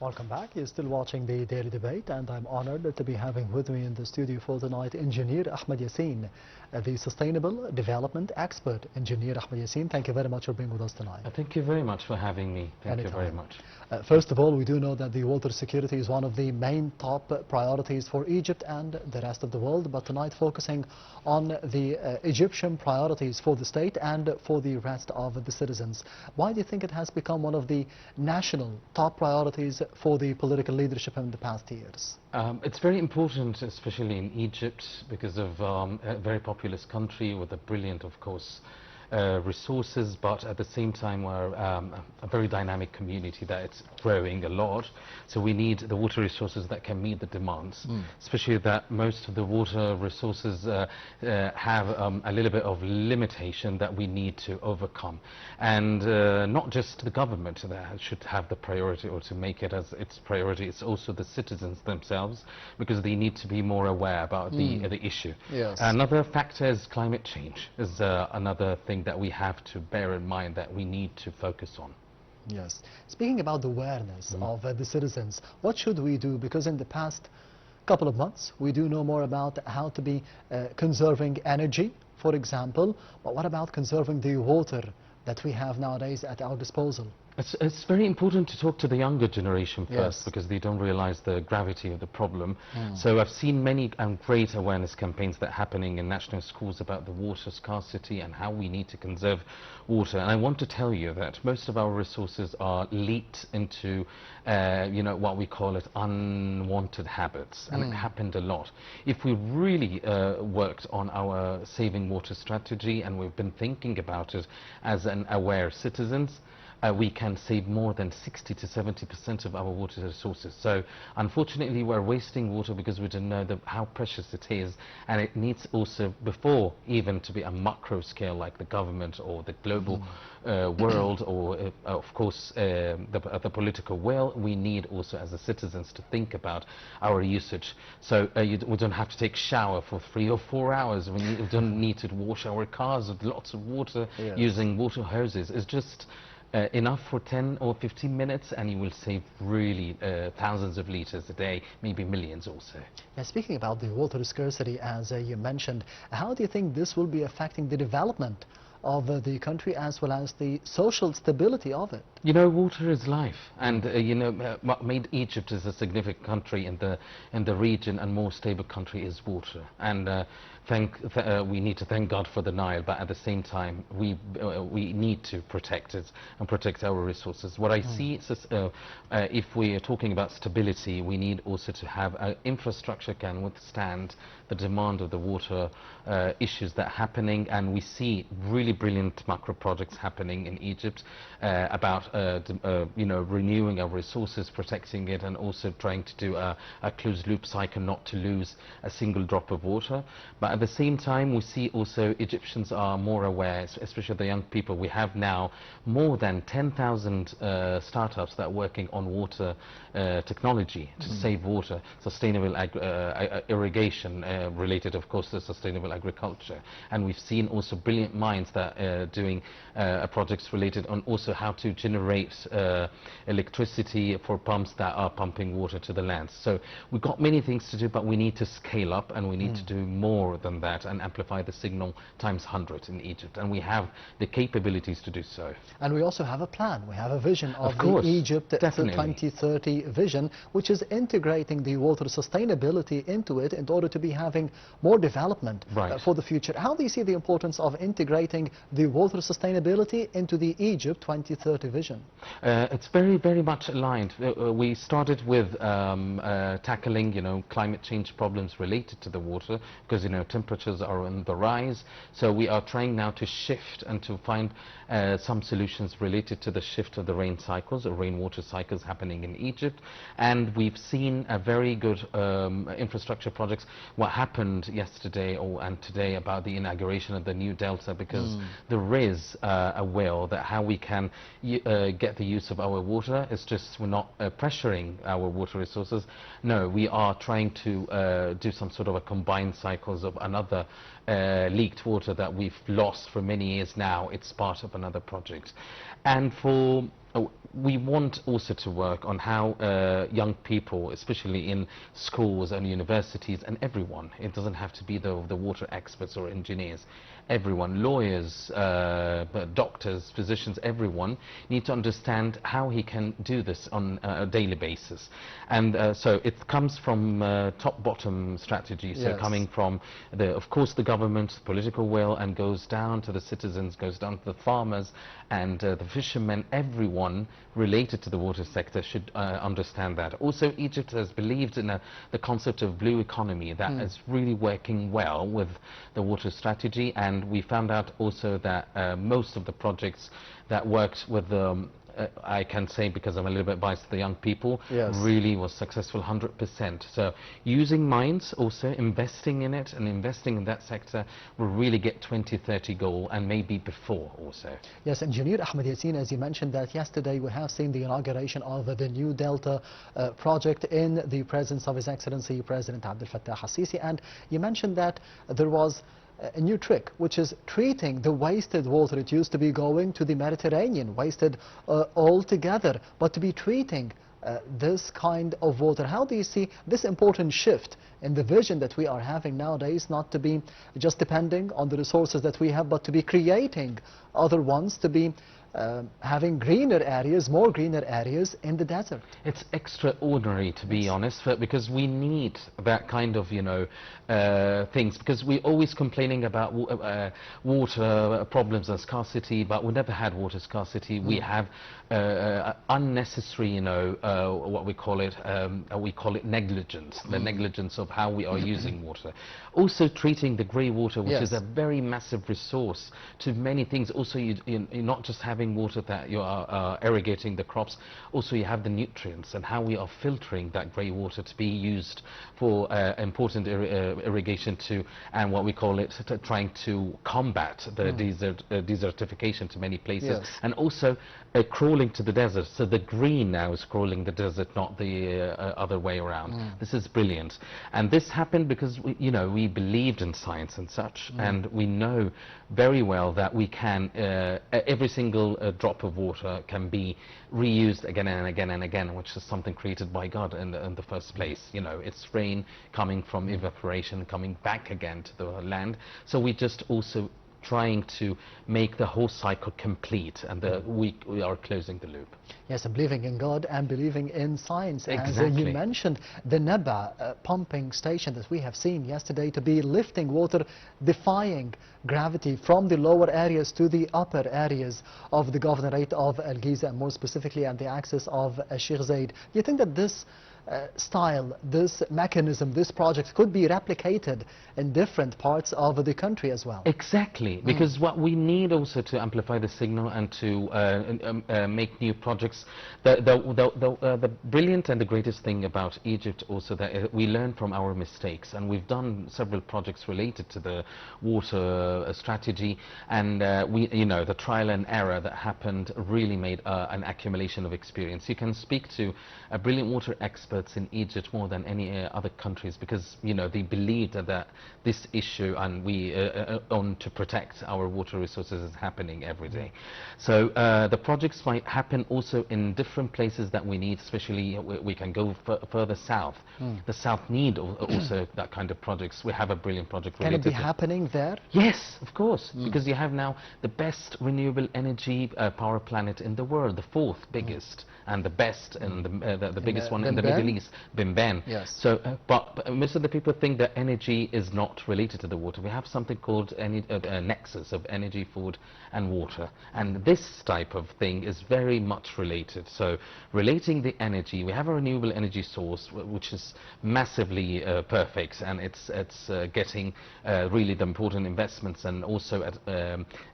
Welcome back. You're still watching the Daily Debate, and I'm honored to be having with me in the studio for tonight Engineer Ahmed Yassin, the Sustainable Development Expert. Engineer Ahmed Yassin, thank you very much for being with us tonight. Thank you very much for having me. Thank Anytime. you very much. First of all, we do know that the water security is one of the main top priorities for Egypt and the rest of the world, but tonight focusing on the Egyptian priorities for the state and for the rest of the citizens. Why do you think it has become one of the national top priorities for the political leadership in the past years? It's very important, especially in Egypt, because of a very populous country with a brilliant, of course, resources, but at the same time we're a very dynamic community that it's growing a lot. So we need the water resources that can meet the demands, especially that most of the water resources have a little bit of limitation that we need to overcome. And not just the government that should have the priority or to make it as its priority, it's also the citizens themselves, because they need to be more aware about the issue. Yes. Another factor is climate change, is another thing that we have to bear in mind that we need to focus on. Yes. Speaking about the awareness of the citizens, what should we do? Because in the past couple of months, we do know more about how to be conserving energy, for example, but what about conserving the water that we have nowadays at our disposal? It's very important to talk to the younger generation first, Yes. because they don't realize the gravity of the problem. So I've seen many great awareness campaigns that are happening in national schools about the water scarcity and how we need to conserve water. And I want to tell you that most of our resources are leaked into, what we call it unwanted habits. And it happened a lot. If we really worked on our saving water strategy, and we've been thinking about it as an aware citizens, we can save more than 60 to 70% of our water resources. So unfortunately we're wasting water because we don't know how precious it is, and it needs also, before even to be a macro scale like the government or the global world, or of course the political will, we need also as the citizens to think about our usage. So we don't have to take shower for 3 or 4 hours. We don't need to wash our cars with lots of water. Yes. Using water hoses. It's just enough for 10 or 15 minutes, and you will save really thousands of liters a day, maybe millions also. Now, speaking about the water scarcity, as you mentioned, how do you think this will be affecting the development of the country as well as the social stability of it? You know, water is life, and what made Egypt as a significant country in the region and more stable country is water. And we need to thank God for the Nile, but at the same time we need to protect it and protect our resources. What I see is, if we are talking about stability, we need also to have an infrastructure can withstand the demand of the water issues that are happening. And we see really brilliant macro projects happening in Egypt about renewing our resources, protecting it, and also trying to do a closed loop cycle, not to lose a single drop of water. But at the same time, we see also Egyptians are more aware, especially the young people. We have now more than 10,000 startups that are working on water technology to save water, sustainable irrigation, related of course to sustainable agriculture. And we've seen also brilliant minds that are doing projects related on also how to generate electricity for pumps that are pumping water to the land. So we've got many things to do, but we need to scale up, and we need to do more than that and amplify the signal times 100 in Egypt, and we have the capabilities to do so. And we also have a plan. We have a vision of course, the Egypt definitely. 2030 vision, which is integrating the water sustainability into it in order to be having more development for the future. How do you see the importance of integrating the water sustainability into the Egypt 2030 vision? It's very, very much aligned. We started with tackling, climate change problems related to the water, because, temperatures are on the rise. So we are trying now to shift and to find some solutions related to the shift of the rain cycles or rainwater cycles happening in Egypt. And we've seen a very good infrastructure projects. What happened yesterday and today about the inauguration of the new delta, because there is a will that how we can get the use of our water. It's just we're not pressuring our water resources. No, we are trying to do some sort of a combined cycles of another leaked water that we've lost for many years now. It's part of another project. And for we want also to work on how young people, especially in schools and universities, and everyone, it doesn't have to be the water experts or engineers, everyone, lawyers, doctors, physicians, everyone need to understand how he can do this on a daily basis. And so it comes from top-bottom strategy, so Yes. coming from, of course, the government, political will, and goes down to the citizens, goes down to the farmers and the fishermen. Everyone related to the water sector should understand that. Also, Egypt has believed in the concept of blue economy that is really working well with the water strategy, and we found out also that most of the projects that worked with the I can say, because I'm a little bit biased to the young people, Yes. really was successful 100%. So using mines, also investing in it and investing in that sector will really get 2030 goal and maybe before also. Yes, Engineer Ahmed Yassin, as you mentioned that yesterday we have seen the inauguration of the new Delta project in the presence of His Excellency President Abdel Fattah al-Sisi, and you mentioned that there was a new trick, which is treating the wasted water. It used to be going to the Mediterranean, wasted altogether, but to be treating this kind of water. How do you see this important shift in the vision that we are having nowadays, not to be just depending on the resources that we have, but to be creating other ones, to be having greener areas, more greener areas in the desert? It's extraordinary, to be honest, because we need that kind of, things, because we're always complaining about water problems and scarcity, but we never had water scarcity. We have unnecessary, what we call it negligence, the negligence of how we are using water. Also treating the grey water, which is a very massive resource to many things. Also, you're not just having water that you are irrigating the crops, also you have the nutrients and how we are filtering that grey water to be used for important irrigation and what we call it, trying to combat the desertification to many places, and also crawling to the desert. So the green now is crawling the desert, not the other way around. This is brilliant, and this happened because we believed in science and such, and we know very well that we can every single drop of water can be reused again and again and again, which is something created by God in the first place. It's rain coming from evaporation, coming back again to the land. So we just also trying to make the whole cycle complete, and we are closing the loop. Yes, and believing in God and believing in science. Exactly. As you mentioned, the Neba pumping station that we have seen yesterday to be lifting water, defying gravity from the lower areas to the upper areas of the governorate of Al Giza, and more specifically at the axis of Sheikh Zayed. Do you think that this style, this mechanism, this project could be replicated in different parts of the country as well? Exactly, because what we need also to amplify the signal and to make new projects, the brilliant and the greatest thing about Egypt also that we learn from our mistakes, and we've done several projects related to the water strategy, and the trial and error that happened really made an accumulation of experience. You can speak to a brilliant water expert in Egypt more than any other countries, because they believed that this issue and we on to protect our water resources is happening every day. So the projects might happen also in different places that we need, especially we can go further south. The south need also that kind of projects. We have a brilliant project related. Can it be happening there? Yes, of course, because you have now the best renewable energy power planet in the world, the fourth biggest, and the best and the biggest one in the Middle East, Bimban. Yes. So, but most of the people think that energy is not related to the water. We have something called a nexus of energy, food, and water, and this type of thing is very much related. So, relating the energy, we have a renewable energy source which is massively perfect, and it's getting really the important investments, and also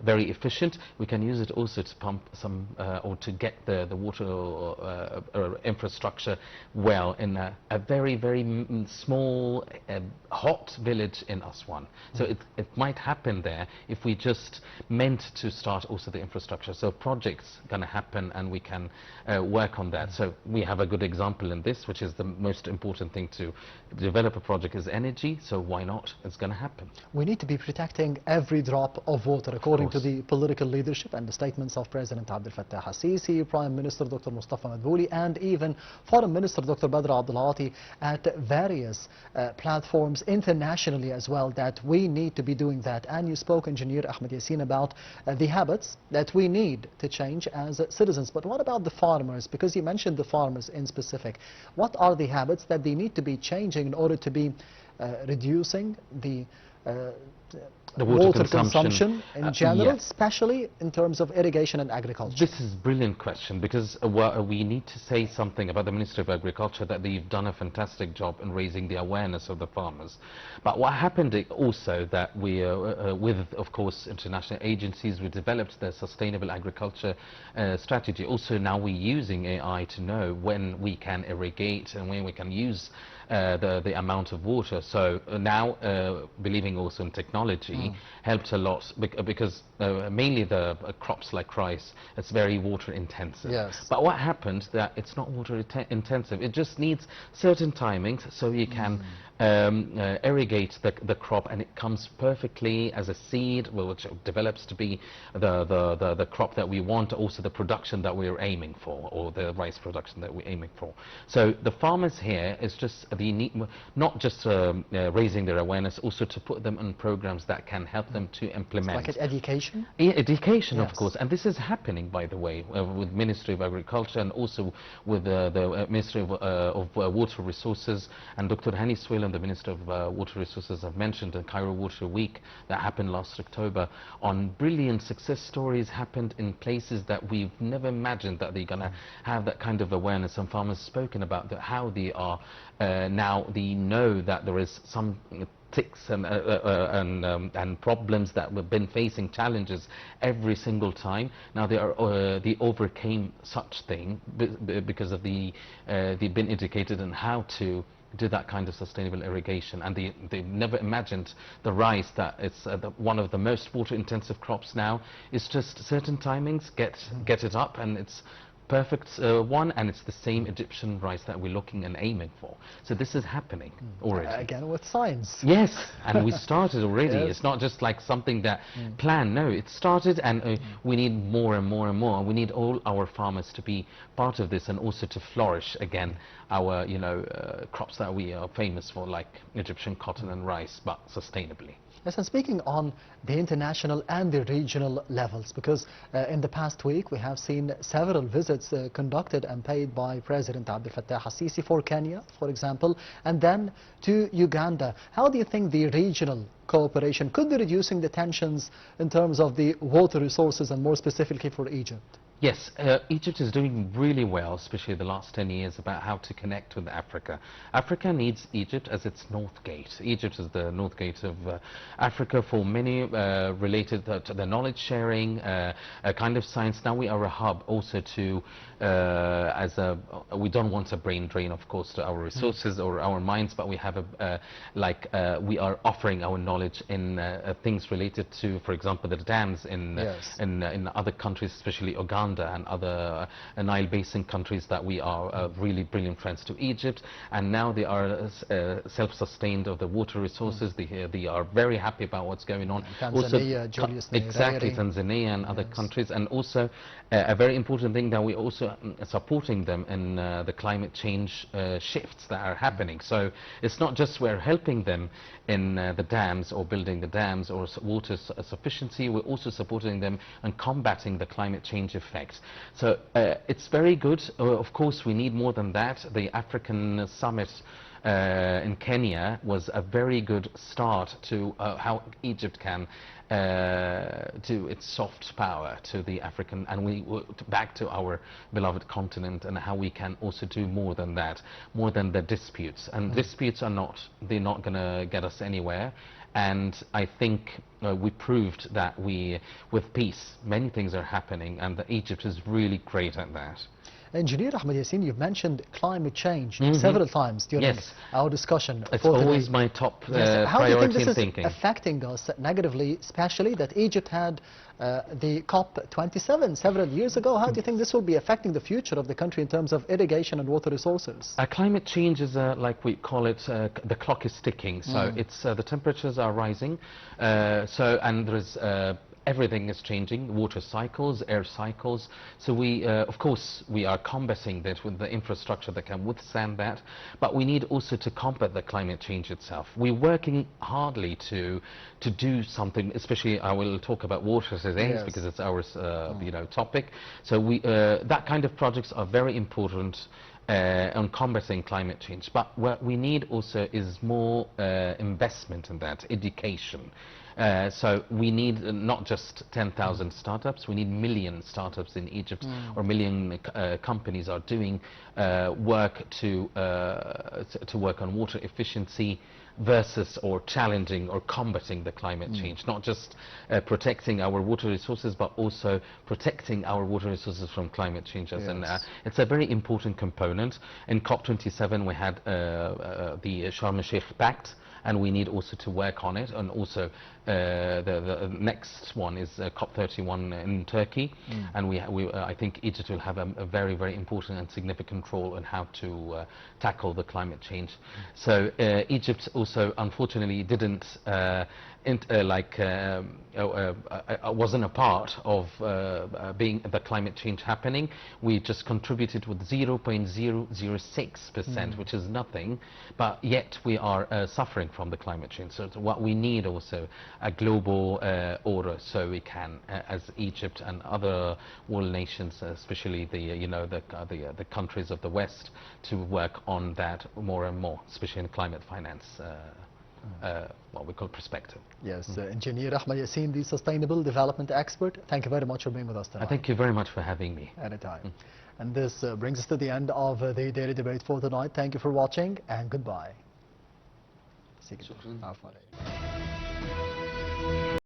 very efficient. We can use it also to pump some or to get the water infrastructure well well in a very, very small, hot village in Aswan. So it might happen there if we just meant to start also the infrastructure. So projects going to happen, and we can work on that. So we have a good example in this, which is the most important thing to develop a project is energy. So why not? It's going to happen. We need to be protecting every drop of water, according to the political leadership and the statements of President Abdel Fattah al-Sisi, Prime Minister Dr. Mustafa Madbouli, and even Foreign Minister Dr. Badr Abdulati at various platforms internationally as well, that we need to be doing that. And you spoke, Engineer Ahmed Yassin, about the habits that we need to change as citizens. But what about the farmers? Because you mentioned the farmers in specific. What are the habits that they need to be changing in order to be reducing the water consumption in general, yes. especially in terms of irrigation and agriculture? This is a brilliant question, because we need to say something about the Ministry of Agriculture, that they've done a fantastic job in raising the awareness of the farmers. But what happened also that we, with of course international agencies, we developed the sustainable agriculture strategy. Also now we're using AI to know when we can irrigate and when we can use the amount of water. So now believing also in technology helped a lot, because mainly the crops like rice, it's very water intensive. Yes. But what happened that it's not water intensive, it just needs certain timings, so you can irrigate the crop, and it comes perfectly as a seed, which develops to be the crop that we want, also the production that we're aiming for, or the rice production that we're aiming for. So the farmers here is just not just raising their awareness, also to put them on programs that can help them to implement. Like education? Yeah, education, yes. Of course, and this is happening, by the way, with Ministry of Agriculture, and also with the Ministry of Water Resources, and Dr. Hani Swil, the Minister of Water Resources, have mentioned the Cairo Water Week that happened last October, on brilliant success stories happened in places that we've never imagined that they're going to have that kind of awareness. And farmers spoken about how they are now they know that there is some ticks and problems that we've been facing, challenges every single time. Now they overcame such thing because of they've been educated on how to do that kind of sustainable irrigation, and they never imagined the rice, that it's one of the most water intensive crops now. It's just certain timings, get it up, and it's perfect one, and it's the same Egyptian rice that we're looking and aiming for. So this is happening already. Again, with science. Yes, and we started already. Yes. It's not just like something that planned. No, it started, and we need more and more and more. We need all our farmers to be part of this, and also to flourish again our crops that we are famous for, like Egyptian cotton and rice, but sustainably. Yes, and speaking on the international and the regional levels, because in the past week we have seen several visits conducted and paid by President Abdel Fattah al-Sisi for Kenya, for example, and then to Uganda. How do you think the regional cooperation could be reducing the tensions in terms of the water resources, and more specifically for Egypt? Yes, Egypt is doing really well, especially the last 10 years, about how to connect with Africa. Africa needs Egypt as its north gate. Egypt is the north gate of Africa for many related to the knowledge sharing, a kind of science. Now we are a hub also to, we don't want a brain drain, of course, to our resources or our minds, but we have we are offering our knowledge in things related to, for example, the dams in other countries, especially Uganda and other Nile Basin countries, that we are really brilliant friends to Egypt, and now they are self-sustained of the water resources. They are very happy about what's going on. Tanzania, Julius exactly, Tanzania and other countries, and also a very important thing that we also supporting them in the climate change shifts that are happening. So it's not just we're helping them in the dams or building the dams or water sufficiency, we're also supporting them and combating the climate change effect. So it's very good. Of course, we need more than that. The African Summit in Kenya was a very good start to how Egypt can to its soft power to the African, and we back to our beloved continent, and how we can also do more than that, more than the disputes. And disputes are they're not going to get us anywhere. And I think we proved that with peace, many things are happening, and that Egypt is really great at that. Engineer Ahmed Yassin, you've mentioned climate change several times during our discussion. It's always my top How do you think priority this in is thinking. affecting us negatively, especially that Egypt had the COP27 several years ago? How do you think this will be affecting the future of the country in terms of irrigation and water resources? Climate change is, like we call it, the clock is ticking. So it's the temperatures are rising. And there is everything is changing, water cycles, air cycles. So we, of course, we are combating that with the infrastructure that can withstand that, but we need also to combat the climate change itself. We're working hardly to do something, especially I will talk about water today because it's our topic. So we, that kind of projects are very important on combating climate change. But what we need also is more investment in that, education. So we need not just 10,000 startups, we need million startups in Egypt, or million companies are doing work to work on water efficiency versus or challenging or combating the climate change, not just protecting our water resources but also protecting our water resources from climate change. And it's a very important component. In COP27 we had the Sharm el-Sheikh Pact, and we need also to work on it, and also the next one is COP31 in Turkey, and I think Egypt will have a very, very important and significant role in how to tackle the climate change. So Egypt also unfortunately didn't wasn't a part of being the climate change happening. We just contributed with 0.006%, which is nothing, but yet we are suffering from the climate change. So what we need also a global order, so we can, as Egypt and other world nations, especially the countries of the West, to work on that more and more, especially in climate finance. What we call perspective. Yes, Engineer Ahmed Yassin, the Sustainable Development Expert, thank you very much for being with us tonight. Thank you very much for having me. Anytime. And this brings us to the end of the Daily Debate for tonight. Thank you for watching and goodbye.